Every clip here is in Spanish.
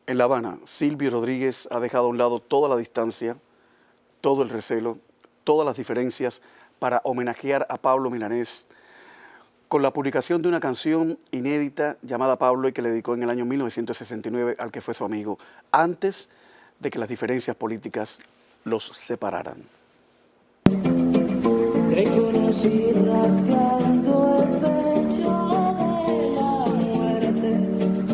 En La Habana, Silvio Rodríguez ha dejado a un lado toda la distancia, todo el recelo, todas las diferencias para homenajear a Pablo Milanés con la publicación de una canción inédita llamada Pablo y que le dedicó en el año 1969 al que fue su amigo, antes de que las diferencias políticas los separaran. Reconocí rasgando el pecho de la muerte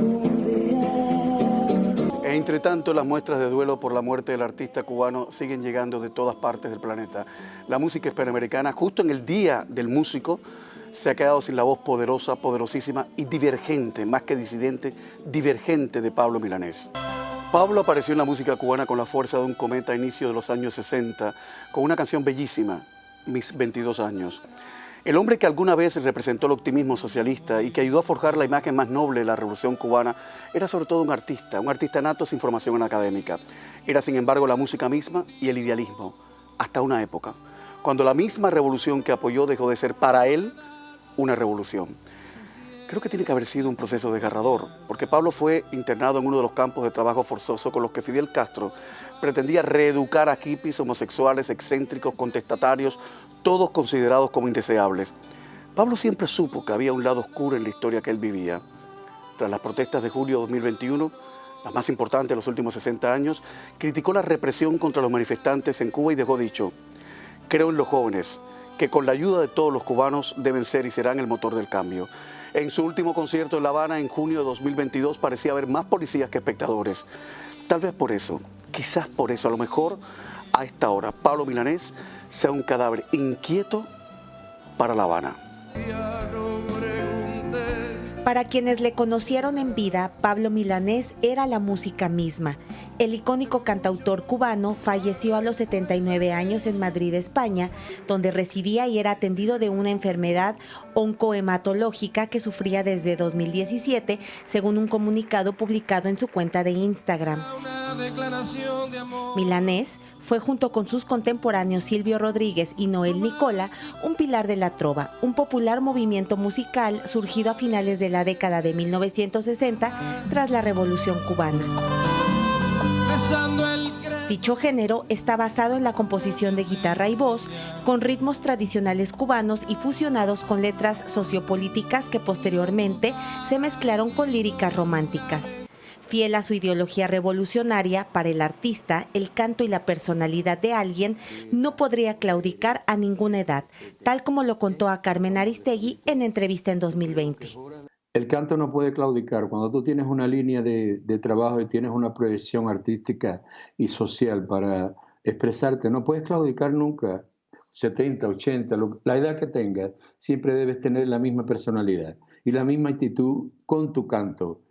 un día. Entre tanto, las muestras de duelo por la muerte del artista cubano siguen llegando de todas partes del planeta. La música hispanoamericana, justo en el Día del Músico, se ha quedado sin la voz poderosa, poderosísima y divergente, más que disidente, divergente de Pablo Milanés. Pablo apareció en la música cubana con la fuerza de un cometa a inicios de los años 60, con una canción bellísima, Mis 22 años. El hombre que alguna vez representó el optimismo socialista y que ayudó a forjar la imagen más noble de la revolución cubana, era sobre todo un artista nato sin formación académica. Era, sin embargo, la música misma y el idealismo, hasta una época, cuando la misma revolución que apoyó dejó de ser para él una revolución. Creo que tiene que haber sido un proceso desgarrador, porque Pablo fue internado en uno de los campos de trabajo forzoso con los que Fidel Castro pretendía reeducar a hippies, homosexuales, excéntricos, contestatarios, todos considerados como indeseables. Pablo siempre supo que había un lado oscuro en la historia que él vivía. Tras las protestas de julio de 2021, las más importantes de los últimos 60 años, criticó la represión contra los manifestantes en Cuba y dejó dicho: creo en los jóvenes, que con la ayuda de todos los cubanos deben ser y serán el motor del cambio. En su último concierto en La Habana, en junio de 2022, parecía haber más policías que espectadores. Tal vez por eso, quizás por eso, a lo mejor, a esta hora, Pablo Milanés sea un cadáver inquieto para La Habana. Para quienes le conocieron en vida, Pablo Milanés era la música misma. El icónico cantautor cubano falleció a los 79 años en Madrid, España, donde residía y era atendido de una enfermedad oncohematológica que sufría desde 2017, según un comunicado publicado en su cuenta de Instagram. Milanés fue, junto con sus contemporáneos Silvio Rodríguez y Noel Nicola, un pilar de la trova, un popular movimiento musical surgido a finales de la década de 1960 tras la Revolución Cubana. Dicho género está basado en la composición de guitarra y voz, con ritmos tradicionales cubanos y fusionados con letras sociopolíticas que posteriormente se mezclaron con líricas románticas. Fiel a su ideología revolucionaria, para el artista, el canto y la personalidad de alguien no podría claudicar a ninguna edad, tal como lo contó a Carmen Aristegui en entrevista en 2020. El canto no puede claudicar. Cuando tú tienes una línea de trabajo y tienes una proyección artística y social para expresarte, no puedes claudicar nunca. 70, 80, la edad que tengas, siempre debes tener la misma personalidad y la misma actitud con tu canto.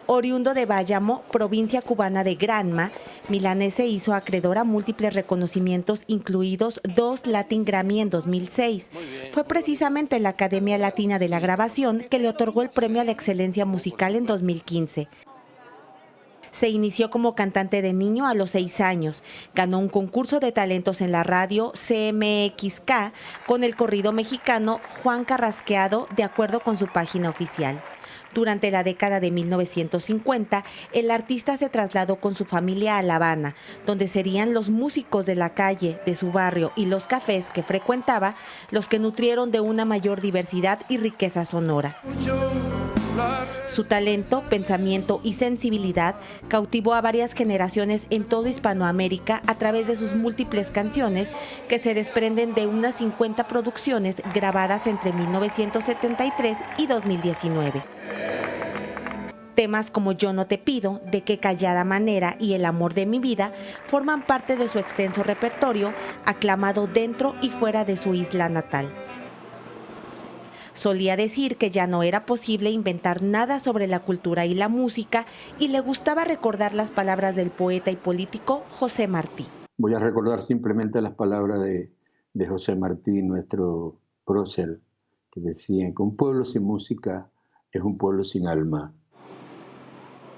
Oriundo de Bayamo, provincia cubana de Granma, Milanés se hizo acreedor a múltiples reconocimientos, incluidos 2 Latin Grammy en 2006. Fue precisamente la Academia Latina de la Grabación que le otorgó el premio a la excelencia musical en 2015. Se inició como cantante de niño a los 6 años. Ganó un concurso de talentos en la radio CMXK con el corrido mexicano Juan Carrasqueado, de acuerdo con su página oficial. Durante la década de 1950, el artista se trasladó con su familia a La Habana, donde serían los músicos de la calle, de su barrio y los cafés que frecuentaba los que nutrieron de una mayor diversidad y riqueza sonora. Su talento, pensamiento y sensibilidad cautivó a varias generaciones en toda Hispanoamérica a través de sus múltiples canciones, que se desprenden de unas 50 producciones grabadas entre 1973 y 2019. Temas como Yo no te pido, De qué callada manera y El amor de mi vida forman parte de su extenso repertorio, aclamado dentro y fuera de su isla natal. Solía decir que ya no era posible inventar nada sobre la cultura y la música, y le gustaba recordar las palabras del poeta y político José Martí. Voy a recordar simplemente las palabras de José Martí, nuestro prócer, que decían que un pueblo sin música es un pueblo sin alma.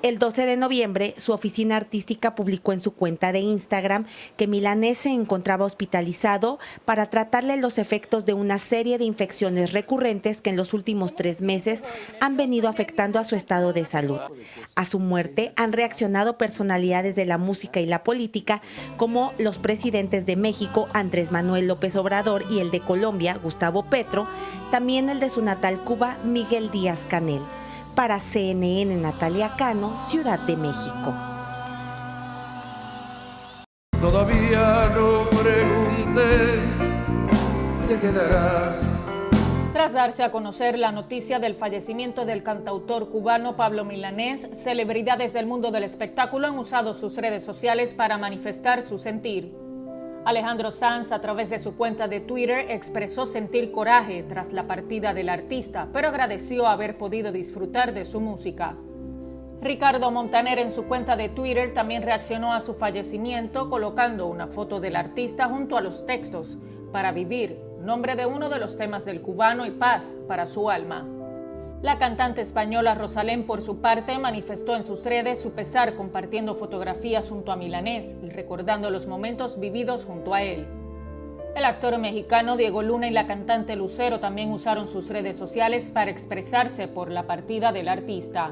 El 12 de noviembre, su oficina artística publicó en su cuenta de Instagram que Milanés se encontraba hospitalizado para tratarle los efectos de una serie de infecciones recurrentes que en los últimos 3 meses han venido afectando a su estado de salud. A su muerte han reaccionado personalidades de la música y la política, como los presidentes de México, Andrés Manuel López Obrador, y el de Colombia, Gustavo Petro, también el de su natal Cuba, Miguel Díaz-Canel. Para CNN, Natalia Cano, Ciudad de México. Todavía no pregunté, te quedarás. Tras darse a conocer la noticia del fallecimiento del cantautor cubano Pablo Milanés, celebridades del mundo del espectáculo han usado sus redes sociales para manifestar su sentir. Alejandro Sanz, a través de su cuenta de Twitter, expresó sentir coraje tras la partida del artista, pero agradeció haber podido disfrutar de su música. Ricardo Montaner, en su cuenta de Twitter, también reaccionó a su fallecimiento colocando una foto del artista junto a los textos "Para vivir", nombre de uno de los temas del cubano, y "Paz para su alma". La cantante española Rosalén, por su parte, manifestó en sus redes su pesar compartiendo fotografías junto a Milanés y recordando los momentos vividos junto a él. El actor mexicano Diego Luna y la cantante Lucero también usaron sus redes sociales para expresarse por la partida del artista.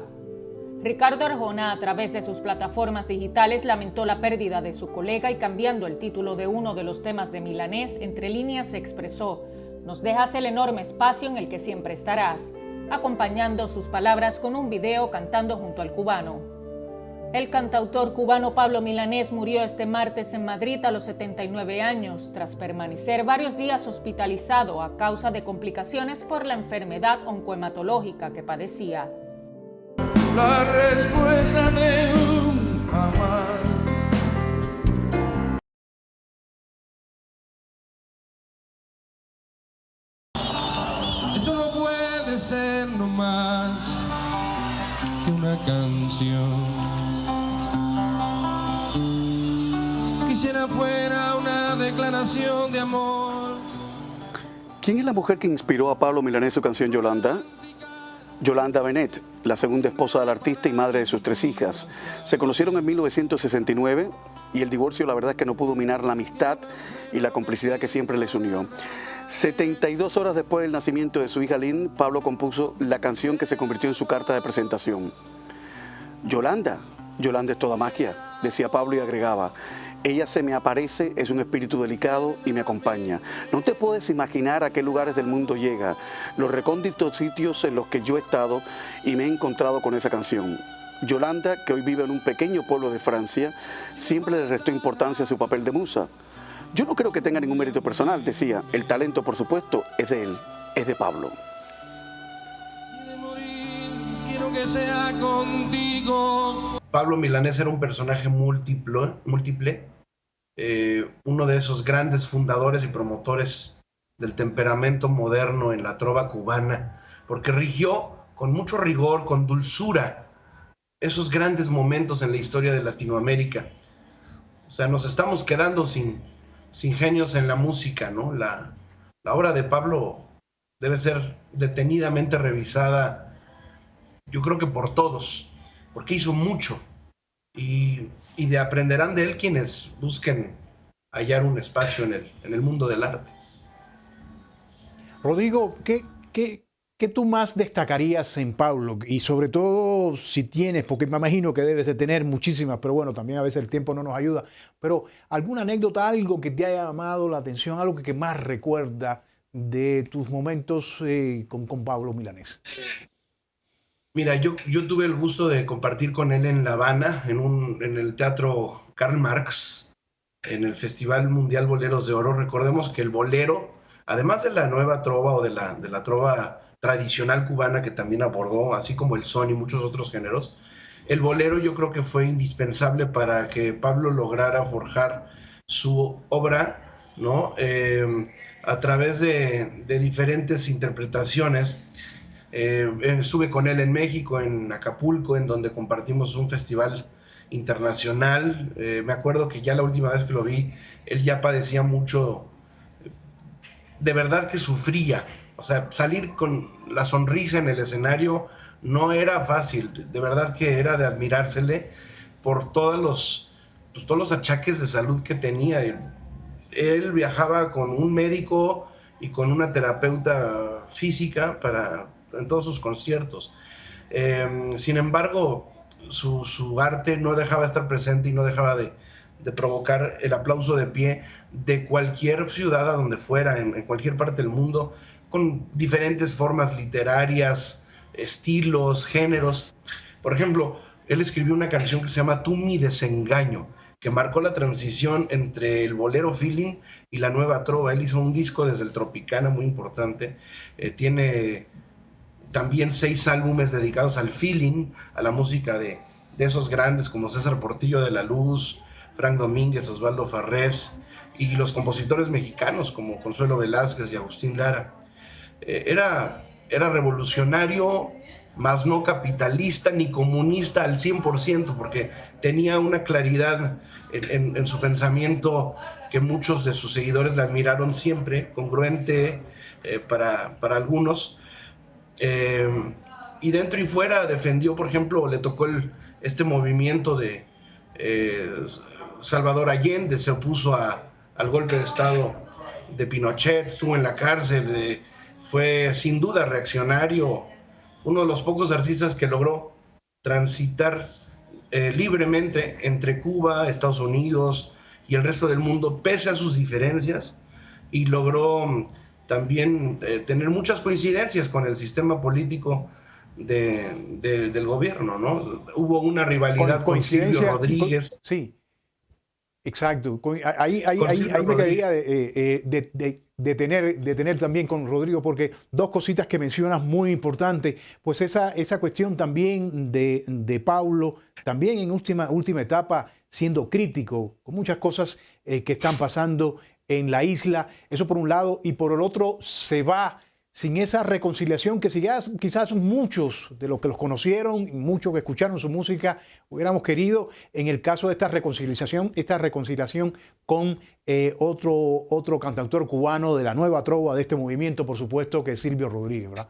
Ricardo Arjona, a través de sus plataformas digitales, lamentó la pérdida de su colega y, cambiando el título de uno de los temas de Milanés, entre líneas se expresó: "Nos dejas el enorme espacio en el que siempre estarás", acompañando sus palabras con un video cantando junto al cubano. El cantautor cubano Pablo Milanés murió este martes en Madrid a los 79 años, tras permanecer varios días hospitalizado a causa de complicaciones por la enfermedad oncohematológica que padecía. La respuesta de un jamás. Esto no puede ser nomás que una canción. Quisiera fuera una declaración de amor. ¿Quién es la mujer que inspiró a Pablo Milanés su canción Yolanda? Yolanda Bennett, la segunda esposa del artista y madre de sus 3 hijas. Se conocieron en 1969 y el divorcio, la verdad, es que no pudo minar la amistad y la complicidad que siempre les unió. 72 horas después del nacimiento de su hija Lynn, Pablo compuso la canción que se convirtió en su carta de presentación. Yolanda, Yolanda es toda magia, decía Pablo, y agregaba: "Ella se me aparece, es un espíritu delicado y me acompaña. No te puedes imaginar a qué lugares del mundo llega, los recónditos sitios en los que yo he estado y me he encontrado con esa canción". Yolanda, que hoy vive en un pequeño pueblo de Francia, siempre le restó importancia a su papel de musa. "Yo no creo que tenga ningún mérito personal", decía. "El talento, por supuesto, es de él, es de Pablo". Si de morir, quiero que sea contigo. Pablo Milanés era un personaje múltiple, uno de esos grandes fundadores y promotores del temperamento moderno en la trova cubana, porque rigió con mucho rigor, con dulzura, esos grandes momentos en la historia de Latinoamérica. O sea, nos estamos quedando sin genios en la música, ¿no? La obra de Pablo debe ser detenidamente revisada, yo creo que por todos, porque hizo mucho y aprenderán de él quienes busquen hallar un espacio en el mundo del arte. Rodrigo, ¿qué tú más destacarías en Pablo? Y sobre todo si tienes, porque me imagino que debes de tener muchísimas, pero bueno, también a veces el tiempo no nos ayuda, pero alguna anécdota, algo que te haya llamado la atención, algo que más recuerda de tus momentos con Pablo Milanés. Mira, yo tuve el gusto de compartir con él en La Habana, en el Teatro Karl Marx, en el Festival Mundial Boleros de Oro. Recordemos que el bolero, además de la nueva trova o de la trova tradicional cubana que también abordó, así como el son y muchos otros géneros, el bolero yo creo que fue indispensable para que Pablo lograra forjar su obra, ¿no? A través de diferentes interpretaciones. Estuve con él en México, en Acapulco, en donde compartimos un festival internacional. Me acuerdo que ya la última vez que lo vi, él ya padecía mucho, de verdad que sufría. O sea, salir con la sonrisa en el escenario no era fácil, de verdad que era de admirársele por todos los achaques de salud que tenía. Él viajaba con un médico y con una terapeuta física en todos sus conciertos. Sin embargo, su arte no dejaba de estar presente y no dejaba de provocar el aplauso de pie de cualquier ciudad a donde fuera, en cualquier parte del mundo, con diferentes formas literarias, estilos, géneros. Por ejemplo, él escribió una canción que se llama Tú mi desengaño, que marcó la transición entre el bolero feeling y la nueva trova. Él hizo un disco desde el Tropicana muy importante. Tiene también 6 álbumes dedicados al feeling, a la música de esos grandes como César Portillo de la Luz, Frank Domínguez, Osvaldo Farrés, y los compositores mexicanos como Consuelo Velázquez y Agustín Lara. Era revolucionario, más no capitalista ni comunista al 100%, porque tenía una claridad en su pensamiento que muchos de sus seguidores le admiraron siempre, congruente para algunos. Y dentro y fuera defendió, por ejemplo, le tocó este movimiento de Salvador Allende, se opuso al golpe de Estado de Pinochet, estuvo en la cárcel, fue sin duda reaccionario, uno de los pocos artistas que logró transitar libremente entre Cuba, Estados Unidos y el resto del mundo, pese a sus diferencias, y logró también tener muchas coincidencias con el sistema político del gobierno, ¿no? Hubo una rivalidad con Silvio Rodríguez. Sí, exacto. Ahí me quedaría de tener también con Rodrigo, porque dos cositas que mencionas muy importantes, pues esa cuestión también de Paulo, también en última etapa siendo crítico con muchas cosas que están pasando en la isla, eso por un lado, y por el otro se va sin esa reconciliación que quizás muchos de los que los conocieron, muchos que escucharon su música, hubiéramos querido en el caso de esta reconciliación con otro cantautor cubano de la nueva trova de este movimiento, por supuesto, que es Silvio Rodríguez, ¿verdad?